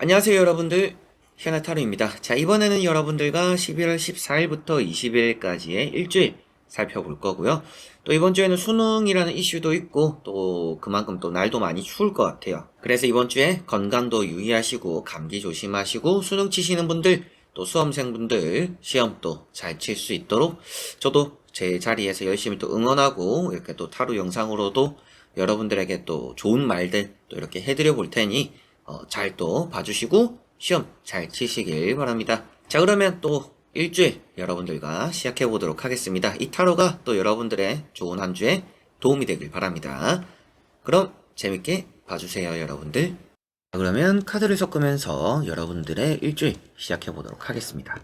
안녕하세요 여러분들, 현아타로입니다. 자, 이번에는 여러분들과 11월 14일부터 20일까지의 일주일 살펴볼 거고요. 또 이번 주에는 수능이라는 이슈도 있고 또 그만큼 또 날도 많이 추울 것 같아요. 그래서 이번 주에 건강도 유의하시고 감기 조심하시고 수능 치시는 분들 또 수험생분들 시험도 잘 칠 수 있도록 저도 제 자리에서 열심히 또 응원하고 이렇게 또 타로 영상으로도 여러분들에게 또 좋은 말들 또 이렇게 해드려 볼 테니 잘 또 봐주시고 시험 잘 치시길 바랍니다. 자, 그러면 또 일주일 여러분들과 시작해 보도록 하겠습니다. 이 타로가 또 여러분들의 좋은 한 주에 도움이 되길 바랍니다. 그럼 재밌게 봐주세요 여러분들. 자, 그러면 카드를 섞으면서 여러분들의 일주일 시작해 보도록 하겠습니다.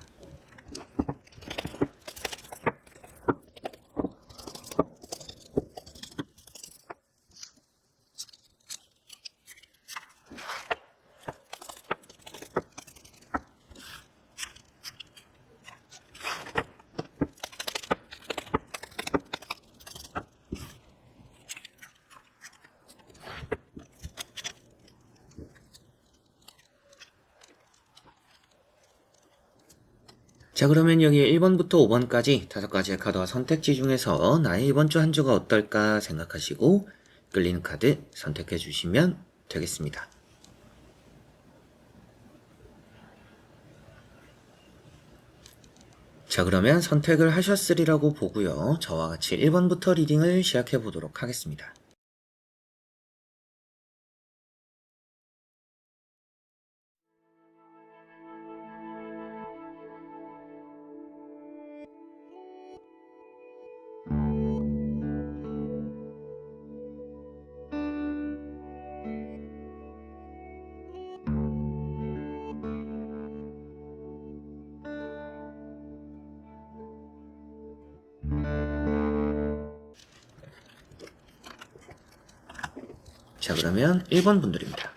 자, 그러면 여기 1번부터 5번까지 5가지의 카드와 선택지 중에서 나의 이번 주 한 주가 어떨까 생각하시고 끌리는 카드 선택해 주시면 되겠습니다. 자, 그러면 선택을 하셨으리라고 보고요. 저와 같이 1번부터 리딩을 시작해 보도록 하겠습니다. 자, 그러면 1번 분들입니다.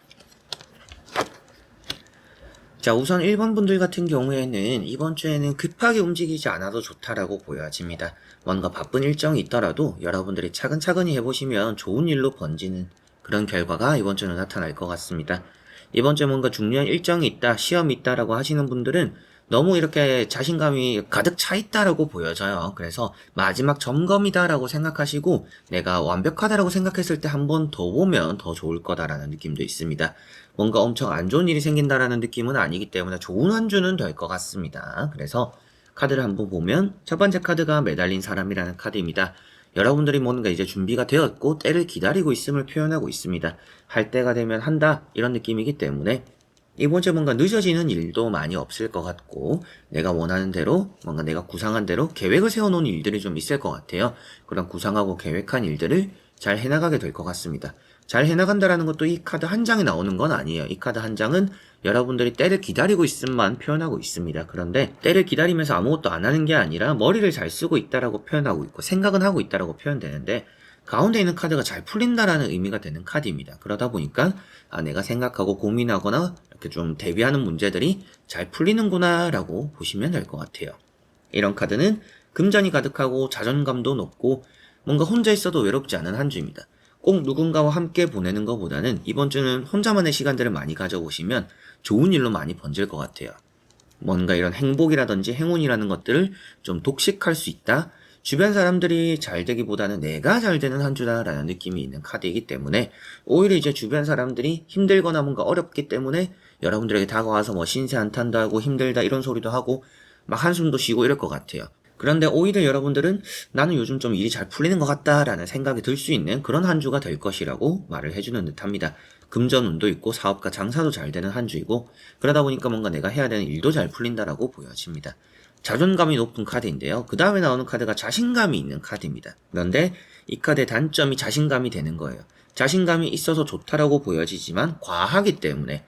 자, 우선 1번 분들 같은 경우에는 이번 주에는 급하게 움직이지 않아도 좋다라고 보여집니다. 뭔가 바쁜 일정이 있더라도 여러분들이 차근차근히 해보시면 좋은 일로 번지는 그런 결과가 이번 주는 나타날 것 같습니다. 이번 주에 뭔가 중요한 일정이 있다, 시험이 있다라고 하시는 분들은 너무 이렇게 자신감이 가득 차 있다라고 보여져요. 그래서 마지막 점검이다라고 생각하시고 내가 완벽하다라고 생각했을 때 한 번 더 보면 더 좋을 거다라는 느낌도 있습니다. 뭔가 엄청 안 좋은 일이 생긴다라는 느낌은 아니기 때문에 좋은 한 주는 될 것 같습니다. 그래서 카드를 한번 보면 첫 번째 카드가 매달린 사람이라는 카드입니다. 여러분들이 뭔가 이제 준비가 되었고 때를 기다리고 있음을 표현하고 있습니다. 할 때가 되면 한다 이런 느낌이기 때문에 이번 주에 뭔가 늦어지는 일도 많이 없을 것 같고 내가 원하는 대로 뭔가 내가 구상한 대로 계획을 세워놓은 일들이 좀 있을 것 같아요. 그런 구상하고 계획한 일들을 잘 해나가게 될 것 같습니다. 잘 해나간다라는 것도 이 카드 한 장이 나오는 건 아니에요. 이 카드 한 장은 여러분들이 때를 기다리고 있음만 표현하고 있습니다. 그런데 때를 기다리면서 아무것도 안 하는 게 아니라 머리를 잘 쓰고 있다라고 표현하고 있고 생각은 하고 있다라고 표현되는데 가운데 있는 카드가 잘 풀린다라는 의미가 되는 카드입니다. 그러다 보니까 내가 생각하고 고민하거나 이렇게 좀 대비하는 문제들이 잘 풀리는구나 라고 보시면 될 것 같아요. 이런 카드는 금전이 가득하고 자존감도 높고 뭔가 혼자 있어도 외롭지 않은 한 주입니다. 꼭 누군가와 함께 보내는 것보다는 이번 주는 혼자만의 시간들을 많이 가져보시면 좋은 일로 많이 번질 것 같아요. 뭔가 이런 행복이라든지 행운이라는 것들을 좀 독식할 수 있다. 주변 사람들이 잘 되기보다는 내가 잘 되는 한 주다라는 느낌이 있는 카드이기 때문에 오히려 이제 주변 사람들이 힘들거나 뭔가 어렵기 때문에 여러분들에게 다가와서 뭐 신세 한탄도 하고 힘들다 이런 소리도 하고 막 한숨도 쉬고 이럴 것 같아요. 그런데 오히려 여러분들은 나는 요즘 좀 일이 잘 풀리는 것 같다라는 생각이 들 수 있는 그런 한 주가 될 것이라고 말을 해주는 듯합니다. 금전운도 있고 사업과 장사도 잘 되는 한 주이고 그러다 보니까 뭔가 내가 해야 되는 일도 잘 풀린다라고 보여집니다. 자존감이 높은 카드인데요. 그 다음에 나오는 카드가 자신감이 있는 카드입니다. 그런데 이 카드의 단점이 자신감이 되는 거예요. 자신감이 있어서 좋다라고 보여지지만 과하기 때문에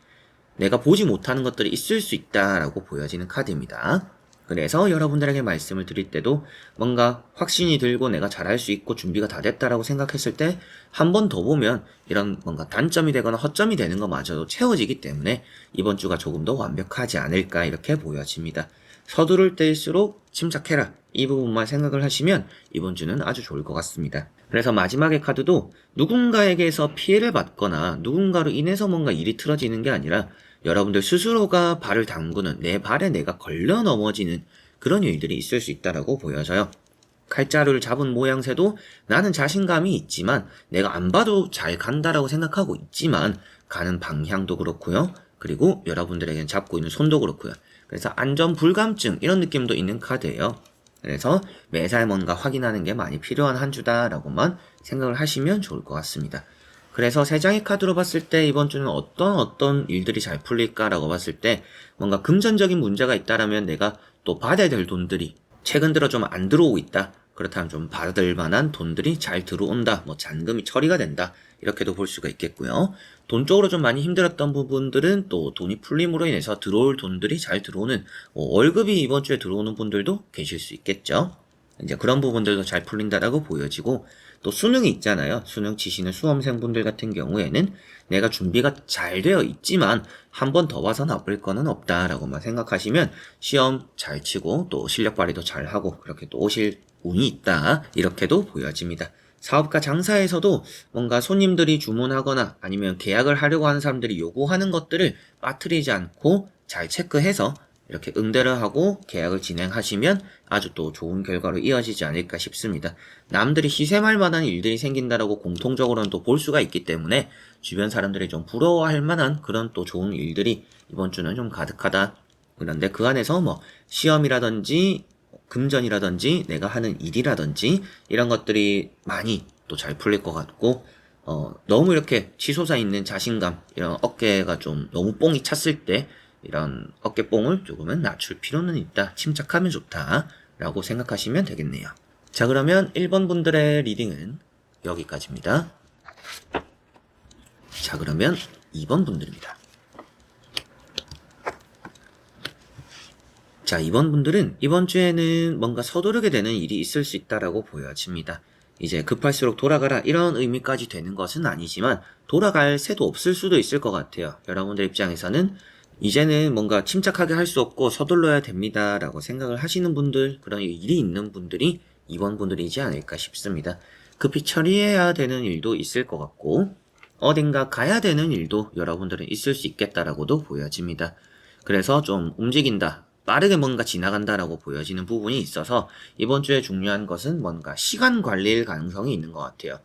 내가 보지 못하는 것들이 있을 수 있다라고 보여지는 카드입니다. 그래서 여러분들에게 말씀을 드릴 때도 뭔가 확신이 들고 내가 잘할 수 있고 준비가 다 됐다라고 생각했을 때 한 번 더 보면 이런 뭔가 단점이 되거나 허점이 되는 것마저도 채워지기 때문에 이번 주가 조금 더 완벽하지 않을까 이렇게 보여집니다. 서두를 때일수록 침착해라 이 부분만 생각을 하시면 이번 주는 아주 좋을 것 같습니다. 그래서 마지막의 카드도 누군가에게서 피해를 받거나 누군가로 인해서 뭔가 일이 틀어지는 게 아니라 여러분들 스스로가 발을 담그는, 내 발에 내가 걸려 넘어지는 그런 일들이 있을 수 있다라고 보여져요. 칼자루를 잡은 모양새도 나는 자신감이 있지만 내가 안 봐도 잘 간다라고 생각하고 있지만 가는 방향도 그렇고요. 그리고 여러분들에겐 잡고 있는 손도 그렇고요. 그래서 안전 불감증 이런 느낌도 있는 카드예요. 그래서 매살 뭔가 확인하는 게 많이 필요한 한 주다라고만 생각을 하시면 좋을 것 같습니다. 그래서 세 장의 카드로 봤을 때 이번 주는 어떤 일들이 잘 풀릴까라고 봤을 때 뭔가 금전적인 문제가 있다라면 내가 또 받아야 될 돈들이 최근 들어 좀 안 들어오고 있다. 그렇다면 좀 받을 만한 돈들이 잘 들어온다. 뭐 잔금이 처리가 된다. 이렇게도 볼 수가 있겠고요. 돈 쪽으로 좀 많이 힘들었던 부분들은 또 돈이 풀림으로 인해서 들어올 돈들이 잘 들어오는 월급이 이번 주에 들어오는 분들도 계실 수 있겠죠. 이제 그런 부분들도 잘 풀린다라고 보여지고 또 수능이 있잖아요. 수능 치시는 수험생분들 같은 경우에는 내가 준비가 잘 되어 있지만 한 번 더 봐서 나쁠 거는 없다라고만 생각하시면 시험 잘 치고 또 실력 발휘도 잘 하고 그렇게 또 오실 운이 있다 이렇게도 보여집니다. 사업과 장사에서도 뭔가 손님들이 주문하거나 아니면 계약을 하려고 하는 사람들이 요구하는 것들을 빠뜨리지 않고 잘 체크해서 이렇게 응대를 하고 계약을 진행하시면 아주 또 좋은 결과로 이어지지 않을까 싶습니다. 남들이 시샘할 만한 일들이 생긴다라고 공통적으로는 또 볼 수가 있기 때문에 주변 사람들이 좀 부러워할 만한 그런 또 좋은 일들이 이번 주는 좀 가득하다. 그런데 그 안에서 뭐 시험이라든지 금전이라든지 내가 하는 일이라든지 이런 것들이 많이 또 잘 풀릴 것 같고 너무 이렇게 치솟아 있는 자신감 이런 어깨가 좀 너무 뽕이 찼을 때 이런 어깨뽕을 조금은 낮출 필요는 있다. 침착하면 좋다. 라고 생각하시면 되겠네요. 자, 그러면 1번 분들의 리딩은 여기까지입니다. 자, 그러면 2번 분들입니다. 자, 2번 분들은 이번 주에는 뭔가 서두르게 되는 일이 있을 수 있다라고 보여집니다. 이제 급할수록 돌아가라 이런 의미까지 되는 것은 아니지만 돌아갈 새도 없을 수도 있을 것 같아요. 여러분들 입장에서는 이제는 뭔가 침착하게 할 수 없고 서둘러야 됩니다 라고 생각을 하시는 분들, 그런 일이 있는 분들이 2번 분들이지 않을까 싶습니다. 급히 처리해야 되는 일도 있을 것 같고 어딘가 가야 되는 일도 여러분들은 있을 수 있겠다라고도 보여집니다. 그래서 좀 움직인다, 빠르게 뭔가 지나간다라고 보여지는 부분이 있어서 이번 주에 중요한 것은 뭔가 시간 관리일 가능성이 있는 것 같아요.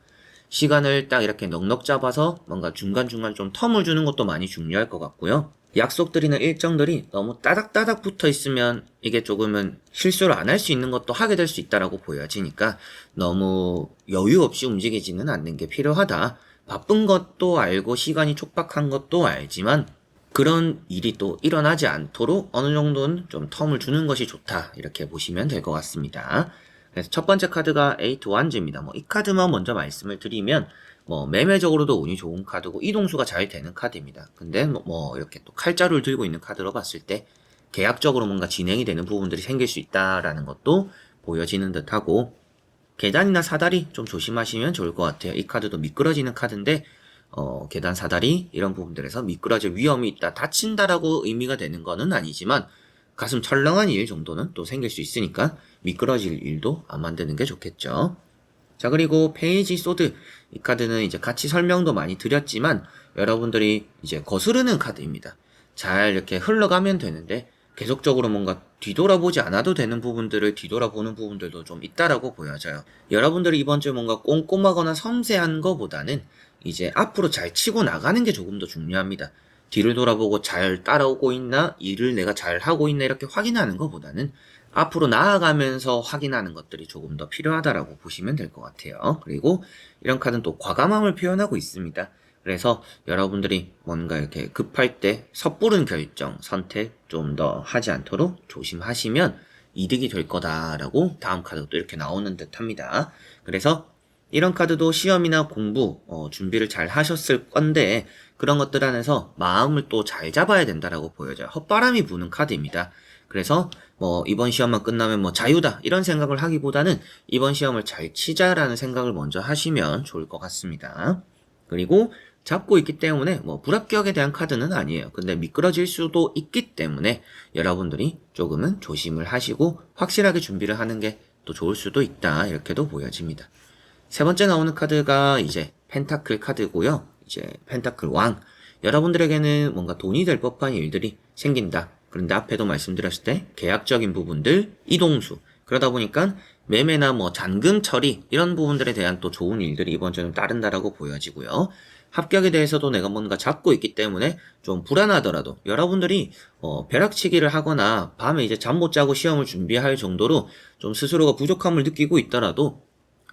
시간을 딱 이렇게 넉넉 잡아서 뭔가 중간중간 좀 텀을 주는 것도 많이 중요할 것 같고요. 약속들이나 일정들이 너무 따닥따닥 붙어 있으면 이게 조금은 실수를 안 할 수 있는 것도 하게 될 수 있다라고 보여지니까 너무 여유 없이 움직이지는 않는 게 필요하다. 바쁜 것도 알고 시간이 촉박한 것도 알지만 그런 일이 또 일어나지 않도록 어느 정도는 좀 텀을 주는 것이 좋다. 이렇게 보시면 될 것 같습니다. 그래서 첫 번째 카드가 8 완즈입니다. 이 카드만 먼저 말씀을 드리면 매매적으로도 운이 좋은 카드고 이동수가 잘 되는 카드입니다. 근데 이렇게 또 칼자루를 들고 있는 카드로 봤을 때 계약적으로 뭔가 진행이 되는 부분들이 생길 수 있다라는 것도 보여지는 듯하고 계단이나 사다리 좀 조심하시면 좋을 것 같아요. 이 카드도 미끄러지는 카드인데 계단 사다리 이런 부분들에서 미끄러질 위험이 있다, 다친다라고 의미가 되는 거는 아니지만 가슴 철렁한 일 정도는 또 생길 수 있으니까 미끄러질 일도 안 만드는 게 좋겠죠. 자, 그리고 페이지 소드, 이 카드는 이제 같이 설명도 많이 드렸지만 여러분들이 이제 거스르는 카드입니다. 잘 이렇게 흘러가면 되는데 계속적으로 뭔가 뒤돌아보지 않아도 되는 부분들을 뒤돌아보는 부분들도 좀 있다라고 보여져요. 여러분들이 이번 주에 뭔가 꼼꼼하거나 섬세한 거보다는 이제 앞으로 잘 치고 나가는 게 조금 더 중요합니다. 뒤를 돌아보고 잘 따라오고 있나, 일을 내가 잘 하고 있나 이렇게 확인하는 것보다는 앞으로 나아가면서 확인하는 것들이 조금 더 필요하다라고 보시면 될 것 같아요. 그리고 이런 카드는 또 과감함을 표현하고 있습니다. 그래서 여러분들이 뭔가 이렇게 급할 때 섣부른 결정, 선택 좀 더 하지 않도록 조심하시면 이득이 될 거다라고 다음 카드가 또 이렇게 나오는 듯 합니다. 그래서 이런 카드도 시험이나 공부, 준비를 잘 하셨을 건데 그런 것들 안에서 마음을 또 잘 잡아야 된다라고 보여져요. 헛바람이 부는 카드입니다. 그래서 이번 시험만 끝나면 자유다 이런 생각을 하기보다는 이번 시험을 잘 치자라는 생각을 먼저 하시면 좋을 것 같습니다. 그리고 잡고 있기 때문에 불합격에 대한 카드는 아니에요. 근데 미끄러질 수도 있기 때문에 여러분들이 조금은 조심을 하시고 확실하게 준비를 하는 게 또 좋을 수도 있다 이렇게도 보여집니다. 세 번째 나오는 카드가 이제 펜타클 카드고요. 이제 펜타클 왕. 여러분들에게는 뭔가 돈이 될 법한 일들이 생긴다. 그런데 앞에도 말씀드렸을 때 계약적인 부분들, 이동수, 그러다 보니까 매매나 뭐 잔금 처리 이런 부분들에 대한 또 좋은 일들이 이번 주는 따른다라고 보여지고요. 합격에 대해서도 내가 뭔가 잡고 있기 때문에 좀 불안하더라도 여러분들이 벼락치기를 하거나 밤에 이제 잠 못 자고 시험을 준비할 정도로 좀 스스로가 부족함을 느끼고 있더라도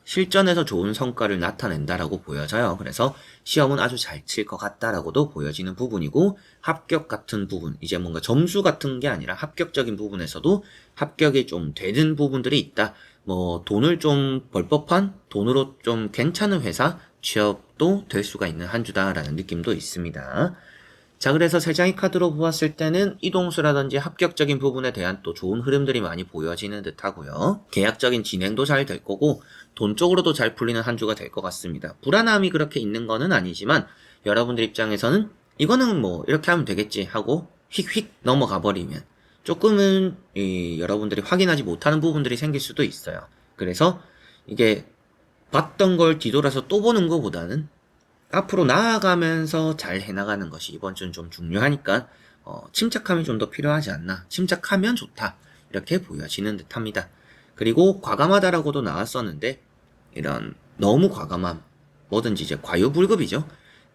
실전에서 좋은 성과를 나타낸다라고 보여져요. 그래서 시험은 아주 잘 칠 것 같다라고도 보여지는 부분이고, 합격 같은 부분, 이제 뭔가 점수 같은 게 아니라 합격적인 부분에서도 합격이 좀 되는 부분들이 있다. 뭐 돈을 좀 벌 법한, 돈으로 좀 괜찮은 회사 취업도 될 수가 있는 한 주다라는 느낌도 있습니다. 자, 그래서 세 장의 카드로 보았을 때는 이동수라든지 합격적인 부분에 대한 또 좋은 흐름들이 많이 보여지는 듯 하고요. 계약적인 진행도 잘 될 거고, 돈 쪽으로도 잘 풀리는 한 주가 될 것 같습니다. 불안함이 그렇게 있는 거는 아니지만, 여러분들 입장에서는 이거는 뭐 이렇게 하면 되겠지 하고 휙휙 넘어가 버리면 조금은 여러분들이 확인하지 못하는 부분들이 생길 수도 있어요. 그래서 이게 봤던 걸 뒤돌아서 또 보는 것보다는 앞으로 나아가면서 잘 해나가는 것이 이번 주는 좀 중요하니까 침착함이 좀 더 필요하지 않나. 침착하면 좋다. 이렇게 보여지는 듯합니다. 그리고 과감하다라고도 나왔었는데 이런 너무 과감함, 뭐든지 이제 과유불급이죠.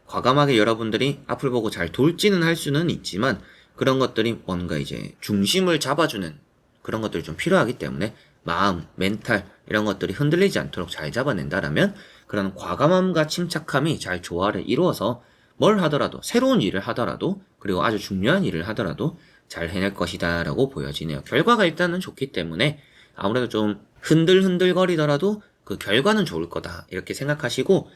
과감하게 여러분들이 앞을 보고 잘 돌지는 할 수는 있지만 그런 것들이 뭔가 이제 중심을 잡아주는 그런 것들이 좀 필요하기 때문에 마음, 멘탈 이런 것들이 흔들리지 않도록 잘 잡아낸다라면 그런 과감함과 침착함이 잘 조화를 이루어서 뭘 하더라도 새로운 일을 하더라도 그리고 아주 중요한 일을 하더라도 잘 해낼 것이다 라고 보여지네요. 결과가 일단은 좋기 때문에 아무래도 좀 흔들흔들거리더라도 그 결과는 좋을 거다 이렇게 생각하시고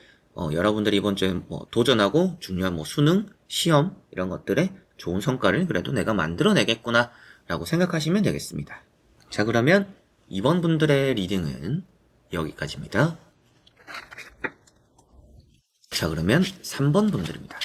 여러분들이 이번 주에 뭐 도전하고 중요한 뭐 수능, 시험 이런 것들에 좋은 성과를 그래도 내가 만들어내겠구나 라고 생각하시면 되겠습니다. 자, 그러면 이번 분들의 리딩은 여기까지입니다. 자, 그러면 3번 분들입니다.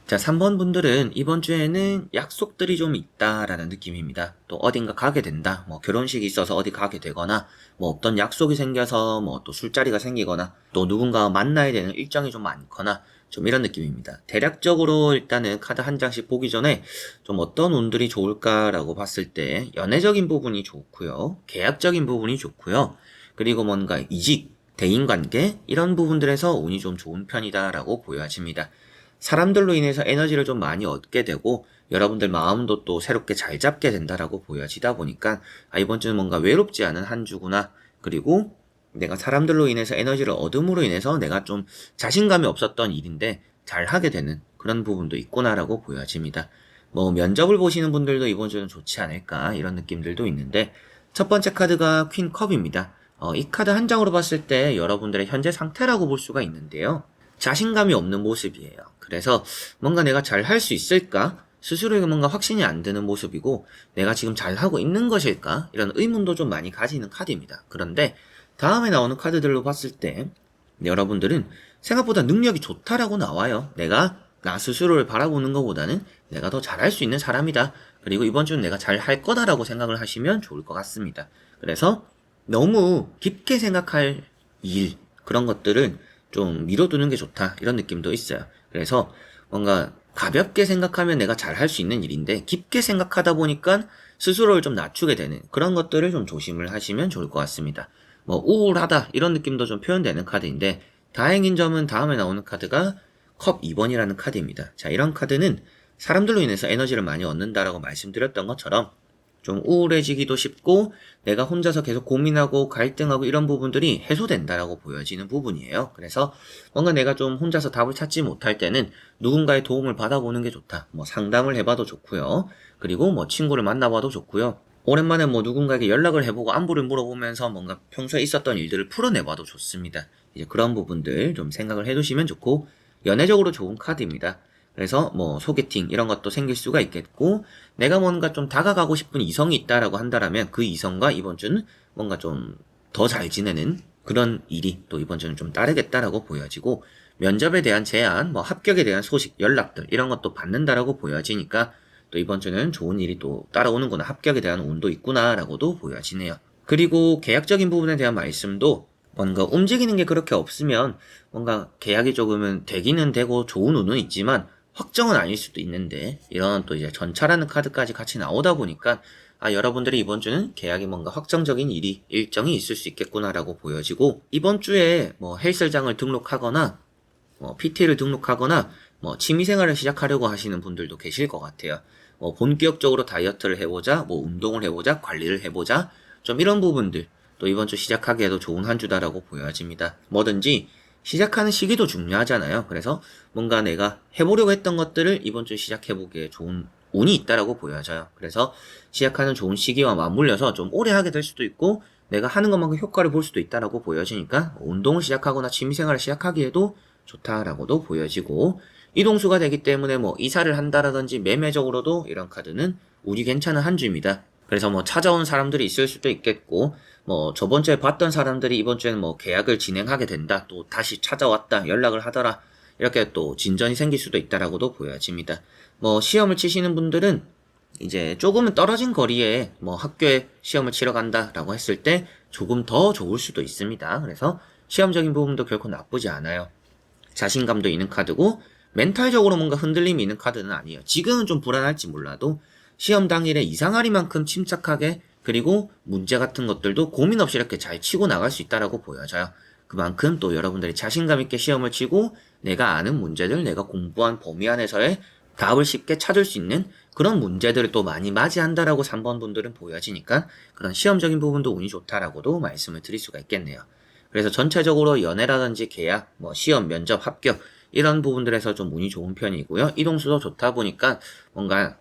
자, 3번 분들은 이번 주에는 약속들이 좀 있다라는 느낌입니다. 또 어딘가 가게 된다. 뭐 결혼식이 있어서 어디 가게 되거나 뭐 어떤 약속이 생겨서 뭐 또 술자리가 생기거나 또 누군가와 만나야 되는 일정이 좀 많거나 좀 이런 느낌입니다. 대략적으로 일단은 카드 한 장씩 보기 전에 좀 어떤 운들이 좋을까라고 봤을 때 연애적인 부분이 좋고요. 계약적인 부분이 좋고요. 그리고 뭔가 이직, 대인관계 이런 부분들에서 운이 좀 좋은 편이다라고 보여집니다. 사람들로 인해서 에너지를 좀 많이 얻게 되고 여러분들 마음도 또 새롭게 잘 잡게 된다라고 보여지다 보니까 이번 주는 뭔가 외롭지 않은 한 주구나. 그리고 내가 사람들로 인해서 에너지를 얻음으로 인해서 내가 좀 자신감이 없었던 일인데 잘 하게 되는 그런 부분도 있구나라고 보여집니다. 뭐 면접을 보시는 분들도 이번 주는 좋지 않을까 이런 느낌들도 있는데 첫 번째 카드가 퀸 컵입니다. 이 카드 한 장으로 봤을 때 여러분들의 현재 상태라고 볼 수가 있는데요. 자신감이 없는 모습이에요. 그래서 뭔가 내가 잘 할 수 있을까? 스스로에게 뭔가 확신이 안 드는 모습이고 내가 지금 잘하고 있는 것일까? 이런 의문도 좀 많이 가지는 카드입니다. 그런데 다음에 나오는 카드들로 봤을 때 여러분들은 생각보다 능력이 좋다라고 나와요. 내가 나 스스로를 바라보는 것보다는 내가 더 잘할 수 있는 사람이다. 그리고 이번 주는 내가 잘 할 거다라고 생각을 하시면 좋을 것 같습니다. 그래서 너무 깊게 생각할 일 그런 것들은 좀 미뤄두는 게 좋다 이런 느낌도 있어요. 그래서 뭔가 가볍게 생각하면 내가 잘 할 수 있는 일인데 깊게 생각하다 보니까 스스로를 좀 낮추게 되는 그런 것들을 좀 조심을 하시면 좋을 것 같습니다. 뭐 우울하다 이런 느낌도 좀 표현되는 카드인데 다행인 점은 다음에 나오는 카드가 컵 2번이라는 카드입니다. 자, 이런 카드는 사람들로 인해서 에너지를 많이 얻는다라고 말씀드렸던 것처럼 좀 우울해지기도 쉽고 내가 혼자서 계속 고민하고 갈등하고 이런 부분들이 해소된다라고 보여지는 부분이에요. 그래서 뭔가 내가 좀 혼자서 답을 찾지 못할 때는 누군가의 도움을 받아보는 게 좋다. 뭐 상담을 해봐도 좋고요. 그리고 뭐 친구를 만나봐도 좋고요. 오랜만에 뭐 누군가에게 연락을 해보고 안부를 물어보면서 뭔가 평소에 있었던 일들을 풀어내봐도 좋습니다. 이제 그런 부분들 좀 생각을 해두시면 좋고 연애적으로 좋은 카드입니다. 그래서 뭐 소개팅 이런 것도 생길 수가 있겠고 내가 뭔가 좀 다가가고 싶은 이성이 있다라고 한다라면 그 이성과 이번 주는 뭔가 좀 더 잘 지내는 그런 일이 또 이번 주는 좀 따르겠다라고 보여지고 면접에 대한 제안, 뭐 합격에 대한 소식, 연락들 이런 것도 받는다라고 보여지니까 또 이번 주는 좋은 일이 또 따라오는구나, 합격에 대한 운도 있구나라고도 보여지네요. 그리고 계약적인 부분에 대한 말씀도 뭔가 움직이는 게 그렇게 없으면 뭔가 계약이 조금은 되기는 되고 좋은 운은 있지만 확정은 아닐 수도 있는데, 이런 또 이제 전차라는 카드까지 같이 나오다 보니까 여러분들이 이번 주는 계약이 뭔가 확정적인 일정이 있을 수 있겠구나라고 보여지고, 이번 주에 뭐 헬스장을 등록하거나 뭐 PT를 등록하거나 뭐 취미생활을 시작하려고 하시는 분들도 계실 것 같아요. 뭐 본격적으로 다이어트를 해보자, 뭐 운동을 해보자, 관리를 해보자, 좀 이런 부분들 또 이번 주 시작하기에도 좋은 한 주다라고 보여집니다. 뭐든지 시작하는 시기도 중요하잖아요. 그래서 뭔가 내가 해보려고 했던 것들을 이번 주 시작해보기에 좋은 운이 있다라고 보여져요. 그래서 시작하는 좋은 시기와 맞물려서 좀 오래 하게 될 수도 있고, 내가 하는 것만큼 효과를 볼 수도 있다라고 보여지니까 운동을 시작하거나 취미생활을 시작하기에도 좋다라고도 보여지고, 이동수가 되기 때문에 뭐 이사를 한다라든지 매매적으로도 이런 카드는 운이 괜찮은 한 주입니다. 그래서 뭐 찾아온 사람들이 있을 수도 있겠고, 뭐 저번 주에 봤던 사람들이 이번 주에는 뭐 계약을 진행하게 된다, 또 다시 찾아왔다, 연락을 하더라, 이렇게 또 진전이 생길 수도 있다라고도 보여집니다. 뭐 시험을 치시는 분들은 이제 조금은 떨어진 거리에 뭐 학교에 시험을 치러 간다라고 했을 때 조금 더 좋을 수도 있습니다. 그래서 시험적인 부분도 결코 나쁘지 않아요. 자신감도 있는 카드고 멘탈적으로 뭔가 흔들림이 있는 카드는 아니에요. 지금은 좀 불안할지 몰라도 시험 당일에 이상하리만큼 침착하게, 그리고 문제 같은 것들도 고민 없이 이렇게 잘 치고 나갈 수 있다라고 보여져요. 그만큼 또 여러분들이 자신감 있게 시험을 치고 내가 아는 문제들, 내가 공부한 범위 안에서의 답을 쉽게 찾을 수 있는 그런 문제들을 또 많이 맞이한다라고 3번 분들은 보여지니까 그런 시험적인 부분도 운이 좋다라고도 말씀을 드릴 수가 있겠네요. 그래서 전체적으로 연애라든지 계약, 뭐 시험, 면접, 합격 이런 부분들에서 좀 운이 좋은 편이고요. 이동수도 좋다 보니까 뭔가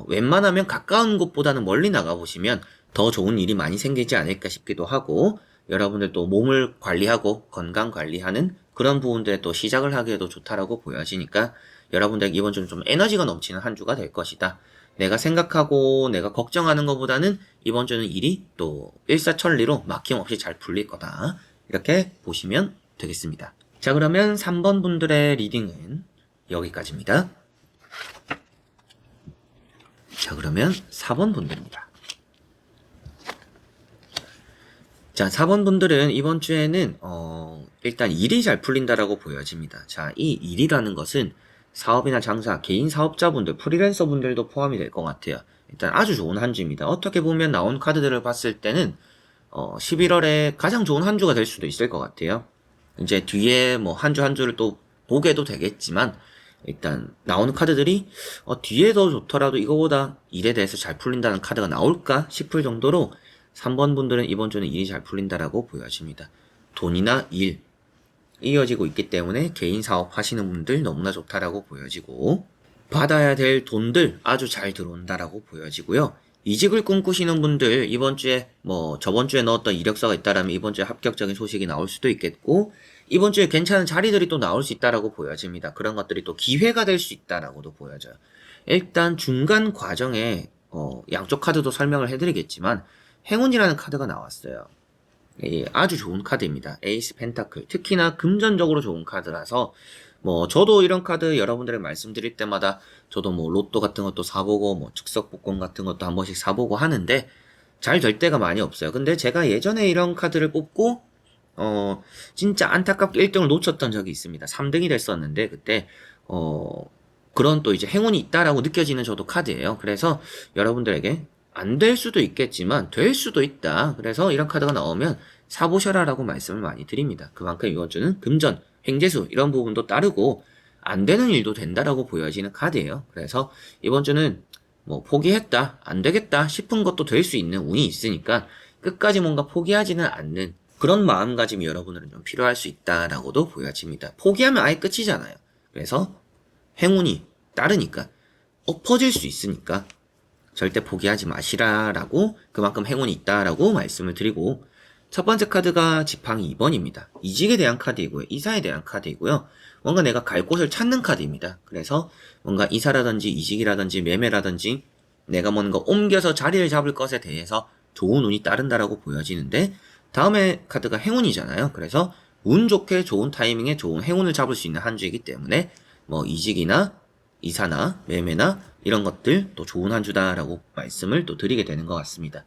웬만하면 가까운 곳보다는 멀리 나가보시면 더 좋은 일이 많이 생기지 않을까 싶기도 하고, 여러분들 또 몸을 관리하고 건강 관리하는 그런 부분들에 또 시작을 하기에도 좋다라고 보여지니까 여러분들 이번 주는 좀 에너지가 넘치는 한 주가 될 것이다. 내가 생각하고 내가 걱정하는 것보다는 이번 주는 일이 또 일사천리로 막힘없이 잘 풀릴 거다, 이렇게 보시면 되겠습니다. 자, 그러면 3번 분들의 리딩은 여기까지입니다. 자, 그러면 4번 분들입니다. 자, 4번 분들은 이번 주에는 일단 일이 잘 풀린다라고 보여집니다. 자, 이 일이라는 것은 사업이나 장사, 개인 사업자분들, 프리랜서 분들도 포함이 될 것 같아요. 일단 아주 좋은 한 주입니다. 어떻게 보면 나온 카드들을 봤을 때는 11월에 가장 좋은 한 주가 될 수도 있을 것 같아요. 이제 뒤에 뭐 한 주 한 주를 또 보게도 되겠지만, 일단 나오는 카드들이 뒤에 더 좋더라도 이거보다 일에 대해서 잘 풀린다는 카드가 나올까 싶을 정도로 3번 분들은 이번 주는 일이 잘 풀린다라고 보여집니다. 돈이나 일 이어지고 있기 때문에 개인 사업 하시는 분들 너무나 좋다라고 보여지고, 받아야 될 돈들 아주 잘 들어온다라고 보여지고요. 이직을 꿈꾸시는 분들 이번 주에 뭐 저번 주에 넣었던 이력서가 있다라면 이번 주에 합격적인 소식이 나올 수도 있겠고, 이번 주에 괜찮은 자리들이 또 나올 수 있다라고 보여집니다. 그런 것들이 또 기회가 될 수 있다라고도 보여져요. 일단 중간 과정에 양쪽 카드도 설명을 해드리겠지만 행운이라는 카드가 나왔어요. 아주 좋은 카드입니다. 에이스 펜타클, 특히나 금전적으로 좋은 카드라서 뭐 저도 이런 카드 여러분들에게 말씀드릴 때마다 저도 뭐 로또 같은 것도 사보고 뭐 즉석 복권 같은 것도 한 번씩 사보고 하는데 잘 될 때가 많이 없어요. 근데 제가 예전에 이런 카드를 뽑고 진짜 안타깝게 1등을 놓쳤던 적이 있습니다. 3등이 됐었는데 그때 그런 또 이제 행운이 있다라고 느껴지는 저도 카드예요. 그래서 여러분들에게 안 될 수도 있겠지만 될 수도 있다, 그래서 이런 카드가 나오면 사보셔라 라고 말씀을 많이 드립니다. 그만큼 이번 주는 금전, 횡재수 이런 부분도 따르고 안 되는 일도 된다라고 보여지는 카드예요. 그래서 이번 주는 뭐 포기했다, 안 되겠다 싶은 것도 될 수 있는 운이 있으니까 끝까지 뭔가 포기하지는 않는 그런 마음가짐이 여러분들은 좀 필요할 수 있다라고도 보여집니다. 포기하면 아예 끝이잖아요. 그래서 행운이 따르니까 엎어질 수 있으니까 절대 포기하지 마시라라고, 그만큼 행운이 있다라고 말씀을 드리고, 첫 번째 카드가 지팡이 2번입니다. 이직에 대한 카드이고요. 이사에 대한 카드이고요. 뭔가 내가 갈 곳을 찾는 카드입니다. 그래서 뭔가 이사라든지 이직이라든지 매매라든지 내가 뭔가 옮겨서 자리를 잡을 것에 대해서 좋은 운이 따른다라고 보여지는데, 다음에 카드가 행운이잖아요. 그래서 운 좋게 좋은 타이밍에 좋은 행운을 잡을 수 있는 한 주이기 때문에 뭐 이직이나 이사나 매매나 이런 것들 또 좋은 한 주다라고 말씀을 또 드리게 되는 것 같습니다.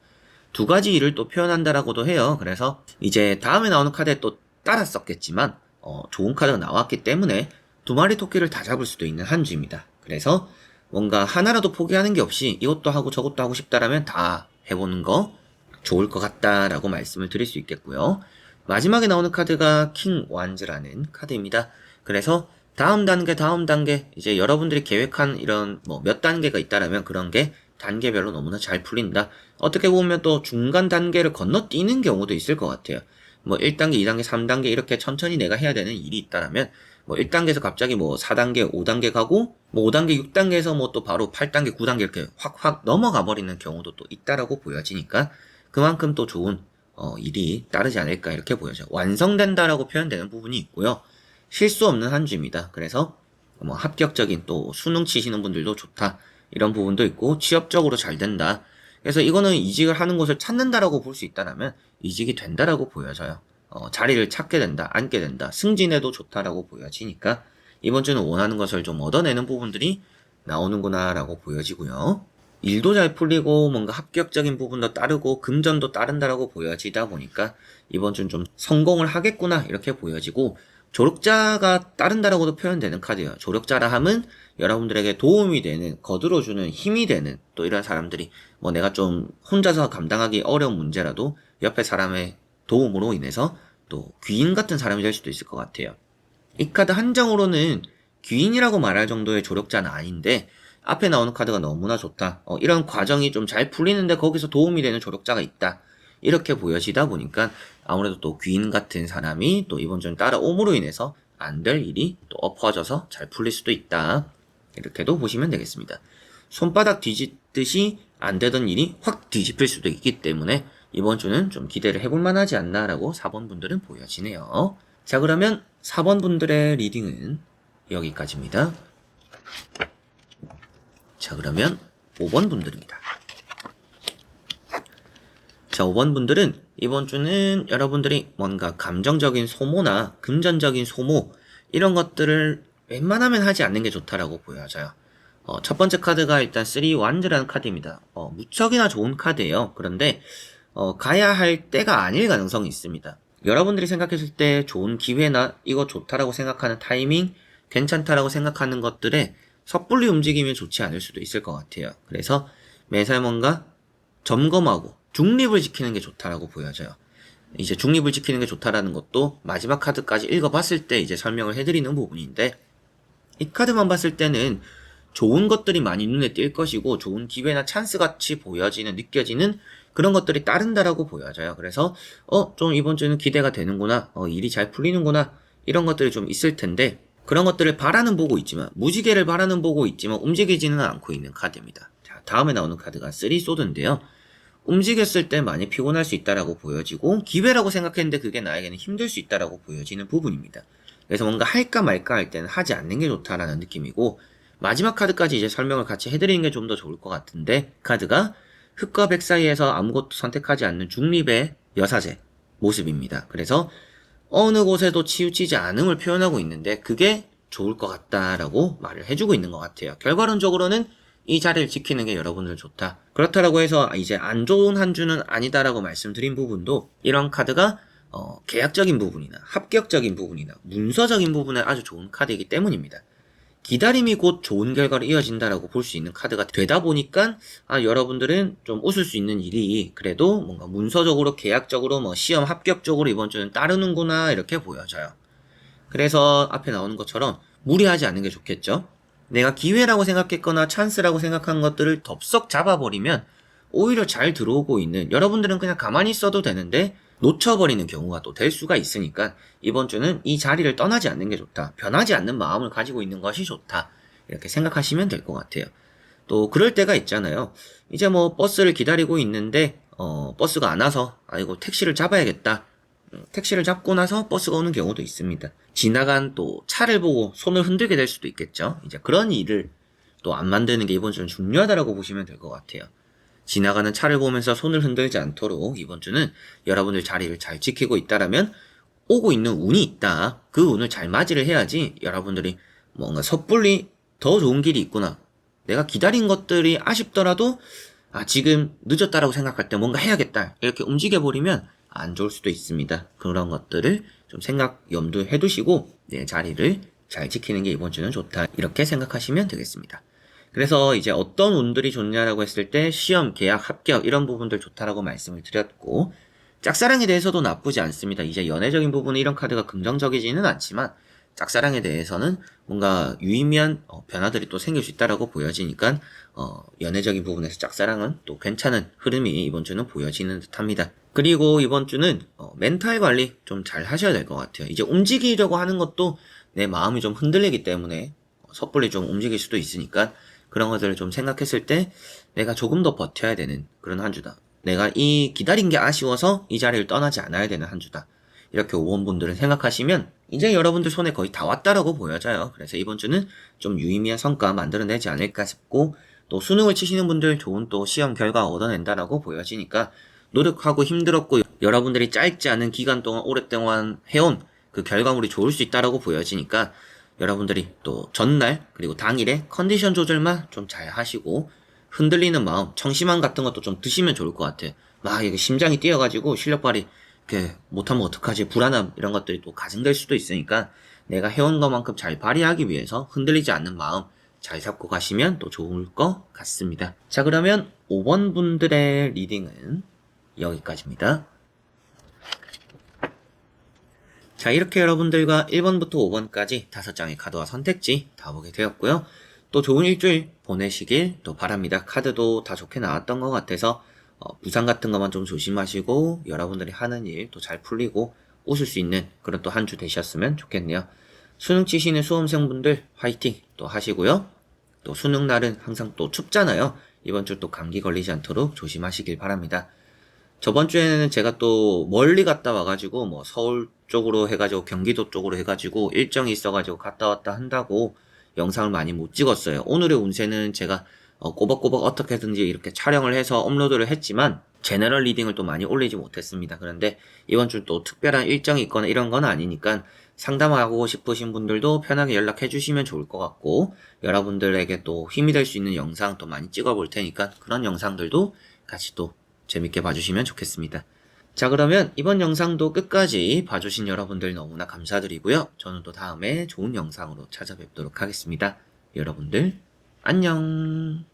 두 가지 일을 또 표현한다라고도 해요. 그래서 이제 다음에 나오는 카드에 또 따라 썼겠지만 좋은 카드가 나왔기 때문에 두 마리 토끼를 다 잡을 수도 있는 한 주입니다. 그래서 뭔가 하나라도 포기하는 게 없이 이것도 하고 저것도 하고 싶다라면 다 해보는 거 좋을 것 같다라고 말씀을 드릴 수 있겠고요. 마지막에 나오는 카드가 킹 완즈라는 카드입니다. 그래서 다음 단계 이제 여러분들이 계획한 이런 뭐 몇 단계가 있다라면 그런 게 단계별로 너무나 잘 풀린다. 어떻게 보면 또 중간 단계를 건너뛰는 경우도 있을 것 같아요. 뭐 1단계, 2단계, 3단계 이렇게 천천히 내가 해야 되는 일이 있다라면 뭐 1단계에서 갑자기 뭐 4단계, 5단계 가고 뭐 5단계, 6단계에서 뭐 또 바로 8단계, 9단계 이렇게 확 넘어가 버리는 경우도 또 있다라고 보여지니까 그만큼 또 좋은 일이 따르지 않을까 이렇게 보여져요. 완성된다라고 표현되는 부분이 있고요. 실수 없는 한 주입니다. 그래서 뭐 합격적인 또 수능 치시는 분들도 좋다. 이런 부분도 있고 취업적으로 잘 된다. 그래서 이거는 이직을 하는 곳을 찾는다라고 볼 수 있다라면 이직이 된다라고 보여져요. 자리를 찾게 된다, 앉게 된다, 승진에도 좋다라고 보여지니까 이번 주는 원하는 것을 좀 얻어내는 부분들이 나오는구나라고 보여지고요. 일도 잘 풀리고 뭔가 합격적인 부분도 따르고 금전도 따른다라고 보여지다 보니까 이번 주는 좀 성공을 하겠구나 이렇게 보여지고 조력자가 따른다라고도 표현되는 카드예요. 조력자라 함은 여러분들에게 도움이 되는, 거들어주는 힘이 되는 또 이런 사람들이 뭐 내가 좀 혼자서 감당하기 어려운 문제라도 옆에 사람의 도움으로 인해서 또 귀인 같은 사람이 될 수도 있을 것 같아요. 이 카드 한 장으로는 귀인이라고 말할 정도의 조력자는 아닌데 앞에 나오는 카드가 너무나 좋다. 이런 과정이 좀 잘 풀리는데 거기서 도움이 되는 조력자가 있다. 이렇게 보여지다 보니까 아무래도 또 귀인 같은 사람이 또 이번 주는 따라옴으로 인해서 안 될 일이 또 엎어져서 잘 풀릴 수도 있다. 이렇게도 보시면 되겠습니다. 손바닥 뒤집듯이 안 되던 일이 확 뒤집힐 수도 있기 때문에 이번 주는 좀 기대를 해볼 만하지 않나라고 4번 분들은 보여지네요. 자, 그러면 4번 분들의 리딩은 여기까지입니다. 자, 그러면 5번 분들입니다. 자, 5번 분들은 이번 주는 여러분들이 뭔가 감정적인 소모나 금전적인 소모 이런 것들을 웬만하면 하지 않는 게 좋다라고 보여져요. 첫 번째 카드가 일단 3 완즈라는 카드입니다. 무척이나 좋은 카드예요. 그런데 가야 할 때가 아닐 가능성이 있습니다. 여러분들이 생각했을 때 좋은 기회나 이거 좋다라고 생각하는 타이밍, 괜찮다라고 생각하는 것들에 섣불리 움직이면 좋지 않을 수도 있을 것 같아요. 그래서 매사에 뭔가 점검하고 중립을 지키는 게 좋다라고 보여져요. 이제 중립을 지키는 게 좋다라는 것도 마지막 카드까지 읽어봤을 때 이제 설명을 해드리는 부분인데 이 카드만 봤을 때는 좋은 것들이 많이 눈에 띌 것이고 좋은 기회나 찬스 같이 보여지는, 느껴지는 그런 것들이 따른다라고 보여져요. 그래서 좀 이번 주는 기대가 되는구나, 일이 잘 풀리는구나 이런 것들이 좀 있을 텐데 그런 것들을 바라는 보고 있지만 무지개를 바라는 보고 있지만 움직이지는 않고 있는 카드입니다. 자, 다음에 나오는 카드가 3 소드인데요. 움직였을 때 많이 피곤할 수 있다라고 보여지고 기회라고 생각했는데 그게 나에게는 힘들 수 있다라고 보여지는 부분입니다. 그래서 뭔가 할까 말까 할 때는 하지 않는 게 좋다라는 느낌이고 마지막 카드까지 이제 설명을 같이 해드리는 게 좀 더 좋을 것 같은데 카드가 흑과 백 사이에서 아무것도 선택하지 않는 중립의 여사제 모습입니다. 그래서 어느 곳에도 치우치지 않음을 표현하고 있는데 그게 좋을 것 같다라고 말을 해주고 있는 것 같아요. 결과론적으로는 이 자리를 지키는 게 여러분들 좋다. 그렇다라고 해서 이제 안 좋은 한 주는 아니다라고 말씀드린 부분도 이런 카드가 계약적인 부분이나 합격적인 부분이나 문서적인 부분에 아주 좋은 카드이기 때문입니다. 기다림이 곧 좋은 결과로 이어진다라고 볼 수 있는 카드가 되다 보니까 여러분들은 좀 웃을 수 있는 일이 그래도 뭔가 문서적으로 계약적으로 뭐 시험 합격적으로 이번 주는 따르는구나 이렇게 보여져요. 그래서 앞에 나오는 것처럼 무리하지 않는 게 좋겠죠. 내가 기회라고 생각했거나 찬스라고 생각한 것들을 덥석 잡아버리면 오히려 잘 들어오고 있는 여러분들은 그냥 가만히 있어도 되는데 놓쳐버리는 경우가 또 될 수가 있으니까 이번 주는 이 자리를 떠나지 않는 게 좋다. 변하지 않는 마음을 가지고 있는 것이 좋다. 이렇게 생각하시면 될 것 같아요. 또 그럴 때가 있잖아요. 이제 뭐 버스를 기다리고 있는데 버스가 안 와서 아이고 택시를 잡아야겠다. 택시를 잡고 나서 버스가 오는 경우도 있습니다. 지나간 또 차를 보고 손을 흔들게 될 수도 있겠죠. 이제 그런 일을 또 안 만드는 게 이번 주는 중요하다라고 보시면 될 것 같아요. 지나가는 차를 보면서 손을 흔들지 않도록 이번 주는 여러분들 자리를 잘 지키고 있다라면 오고 있는 운이 있다. 그 운을 잘 맞이를 해야지 여러분들이 뭔가 섣불리 더 좋은 길이 있구나. 내가 기다린 것들이 아쉽더라도 지금 늦었다라고 생각할 때 뭔가 해야겠다. 이렇게 움직여버리면 안 좋을 수도 있습니다. 그런 것들을 좀 염두해 두시고, 내 자리를 잘 지키는 게 이번 주는 좋다. 이렇게 생각하시면 되겠습니다. 그래서 이제 어떤 운들이 좋냐라고 했을 때 시험, 계약, 합격 이런 부분들 좋다라고 말씀을 드렸고, 짝사랑에 대해서도 나쁘지 않습니다. 이제 연애적인 부분은 이런 카드가 긍정적이지는 않지만 짝사랑에 대해서는 뭔가 유의미한 변화들이 또 생길 수 있다라고 보여지니까 연애적인 부분에서 짝사랑은 또 괜찮은 흐름이 이번 주는 보여지는 듯합니다. 그리고 이번 주는 멘탈 관리 좀 잘 하셔야 될 것 같아요. 이제 움직이려고 하는 것도 내 마음이 좀 흔들리기 때문에 섣불리 좀 움직일 수도 있으니까 그런 것들을 좀 생각했을 때 내가 조금 더 버텨야 되는 그런 한 주다. 내가 이 기다린 게 아쉬워서 이 자리를 떠나지 않아야 되는 한 주다. 이렇게 5번분들은 생각하시면 이제 여러분들 손에 거의 다 왔다라고 보여져요. 그래서 이번 주는 좀 유의미한 성과 만들어내지 않을까 싶고, 또 수능을 치시는 분들 좋은 또 시험 결과 얻어낸다라고 보여지니까 노력하고 힘들었고 여러분들이 짧지 않은 기간 동안 오랫동안 해온 그 결과물이 좋을 수 있다라고 보여지니까 여러분들이 또 전날 그리고 당일에 컨디션 조절만 좀 잘 하시고 흔들리는 마음, 청심환 같은 것도 좀 드시면 좋을 것 같아요. 막 이게 심장이 뛰어가지고 실력 발휘 이렇게 못하면 어떡하지, 불안함 이런 것들이 또 가중될 수도 있으니까 내가 해온 것만큼 잘 발휘하기 위해서 흔들리지 않는 마음 잘 잡고 가시면 또 좋을 것 같습니다. 자, 그러면 5번 분들의 리딩은 여기까지입니다. 자, 이렇게 여러분들과 1번부터 5번까지 5장의 카드와 선택지 다 보게 되었고요. 또 좋은 일주일 보내시길 또 바랍니다. 카드도 다 좋게 나왔던 것 같아서 부상 같은 것만 좀 조심하시고 여러분들이 하는 일 또 잘 풀리고 웃을 수 있는 그런 또 한 주 되셨으면 좋겠네요. 수능 치시는 수험생분들 화이팅 또 하시고요. 또 수능 날은 항상 또 춥잖아요. 이번 주 또 감기 걸리지 않도록 조심하시길 바랍니다. 저번 주에는 제가 또 멀리 갔다 와가지고 뭐 서울 쪽으로 해가지고 경기도 쪽으로 해가지고 일정이 있어가지고 갔다 왔다 한다고 영상을 많이 못 찍었어요. 오늘의 운세는 제가 꼬박꼬박 어떻게든지 이렇게 촬영을 해서 업로드를 했지만 제너럴 리딩을 또 많이 올리지 못했습니다. 그런데 이번 주 또 특별한 일정이 있거나 이런 건 아니니까 상담하고 싶으신 분들도 편하게 연락해 주시면 좋을 것 같고, 여러분들에게 또 힘이 될 수 있는 영상 또 많이 찍어 볼 테니까 그런 영상들도 같이 또 재밌게 봐주시면 좋겠습니다. 자, 그러면 이번 영상도 끝까지 봐주신 여러분들 너무나 감사드리고요. 저는 또 다음에 좋은 영상으로 찾아뵙도록 하겠습니다. 여러분들 안녕.